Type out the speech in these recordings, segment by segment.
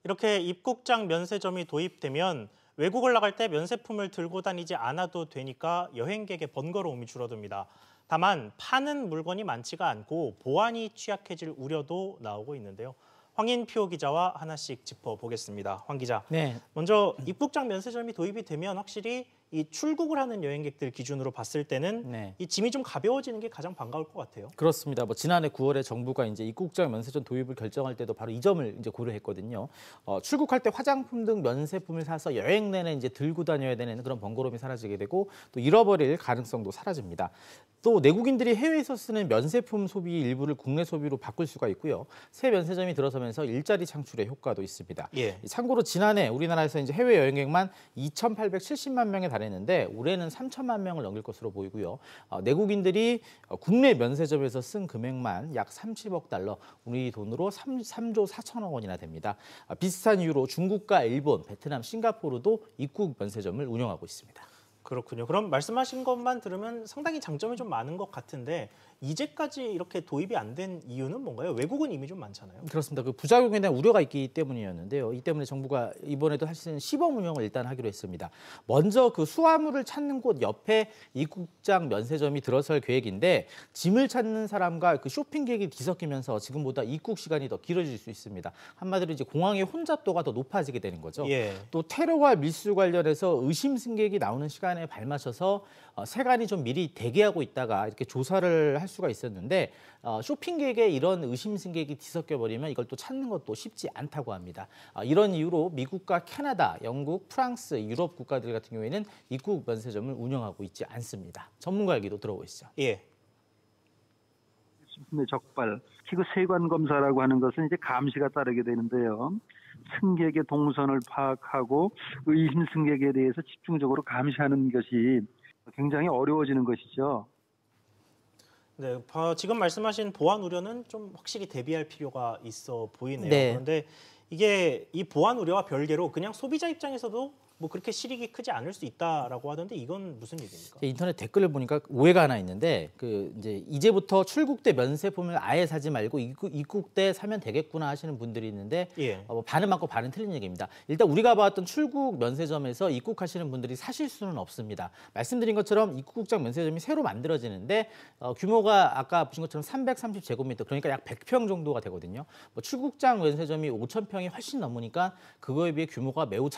이렇게 입국장 면세점이 도입되면 외국을 나갈 때 면세품을 들고 다니지 않아도 되니까 여행객의 번거로움이 줄어듭니다. 다만 파는 물건이 많지가 않고 보안이 취약해질 우려도 나오고 있는데요. 황인표 기자와 하나씩 짚어보겠습니다. 황 기자, 네. 먼저 입국장 면세점이 도입이 되면 확실히 이 출국을 하는 여행객들 기준으로 봤을 때는 이 짐이 좀 가벼워지는 게 가장 반가울 것 같아요. 그렇습니다. 지난해 9월에 정부가 이제 입국장 면세점 도입을 결정할 때도 바로 이 점을 이제 고려했거든요. 출국할 때 화장품 등 면세품을 사서 여행 내내 이제 들고 다녀야 되는 그런 번거로움이 사라지게 되고 또 잃어버릴 가능성도 사라집니다. 또 내국인들이 해외에서 쓰는 면세품 소비 일부를 국내 소비로 바꿀 수가 있고요. 새 면세점이 들어서면서 일자리 창출의 효과도 있습니다. 참고로 지난해 우리나라에서 이제 해외 여행객만 2,870만 명에 달했는데 올해는 3천만 명을 넘길 것으로 보이고요. 내국인들이 국내 면세점에서 쓴 금액만 약 30억 달러, 우리 돈으로 3조 4천억 원이나 됩니다. 비슷한 이유로 중국과 일본, 베트남, 싱가포르도 입국 면세점을 운영하고 있습니다. 그렇군요. 그럼 말씀하신 것만 들으면 상당히 장점이 좀 많은 것 같은데 이제까지 이렇게 도입이 안 된 이유는 뭔가요? 외국은 이미 좀 많잖아요. 그렇습니다. 그 부작용에 대한 우려가 있기 때문이었는데요. 이 때문에 정부가 이번에도 사실은 시범 운영을 일단 하기로 했습니다. 먼저 그 수화물을 찾는 곳 옆에 입국장 면세점이 들어설 계획인데 짐을 찾는 사람과 그 쇼핑객이 뒤섞이면서 지금보다 입국 시간이 더 길어질 수 있습니다. 한마디로 이제 공항의 혼잡도가 더 높아지게 되는 거죠. 또 테러와 밀수 관련해서 의심 승객이 나오는 시간에 발맞춰서 세관이 좀 미리 대기하고 있다가 이렇게 조사를 할 수가 있었는데 쇼핑객에 이런 의심 승객이 뒤섞여 버리면 이걸 또 찾는 것도 쉽지 않다고 합니다. 이런 이유로 미국과 캐나다, 영국, 프랑스, 유럽 국가들 같은 경우에는 입국 면세점을 운영하고 있지 않습니다. 전문가 얘기도 들어보시죠. 식품의 적발, 그리고 세관 검사라고 하는 것은 이제 감시가 따르게 되는데요. 승객의 동선을 파악하고 의심 승객에 대해서 집중적으로 감시하는 것이 굉장히 어려워지는 것이죠. 네, 지금 말씀하신 보안 우려는 좀 확실히 대비할 필요가 있어 보이네요. 그런데 이게 이 보안 우려와 별개로 그냥 소비자 입장에서도 뭐 그렇게 실익이 크지 않을 수 있다라고 하던데 이건 무슨 얘기입니까? 인터넷 댓글을 보니까 오해가 하나 있는데 이제부터 출국 때 면세품을 아예 사지 말고 입국 때 사면 되겠구나 하시는 분들이 있는데 반은 맞고 반은 틀린 얘기입니다. 일단 우리가 봤던 출국 면세점에서 입국하시는 분들이 사실 수는 없습니다. 말씀드린 것처럼 입국장 면세점이 새로 만들어지는데 규모가 아까 보신 것처럼 330제곱미터 그러니까 약 100평 정도가 되거든요. 출국장 면세점이 5,000평이 훨씬 넘으니까 그거에 비해 규모가 매우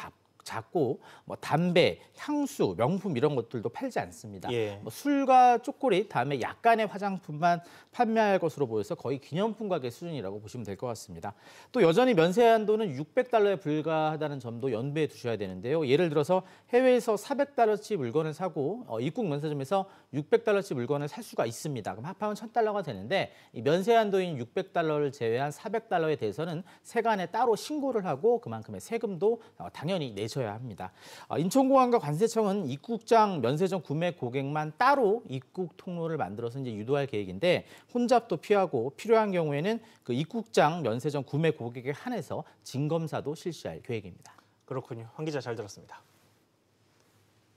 작고 담배, 향수, 명품 이런 것들도 팔지 않습니다. 술과 초콜릿, 다음에 약간의 화장품만 판매할 것으로 보여서 거의 기념품 가게 수준이라고 보시면 될 것 같습니다. 또 여전히 면세 한도는 600달러에 불과하다는 점도 연배에 두셔야 되는데요. 예를 들어서 해외에서 400달러치 물건을 사고 입국 면세점에서 600달러치 물건을 살 수가 있습니다. 그럼 합하면 1,000달러가 되는데 이 면세 한도인 600달러를 제외한 400달러에 대해서는 세관에 따로 신고를 하고 그만큼의 세금도 당연히 내셔야 합니다. 인천공항과 관세청은 입국장 면세점 구매 고객만 따로 입국 통로를 만들어서 이제 유도할 계획인데 혼잡도 피하고 필요한 경우에는 그 입국장 면세점 구매 고객에 한해서 진검사도 실시할 계획입니다. 그렇군요. 황 기자 잘 들었습니다.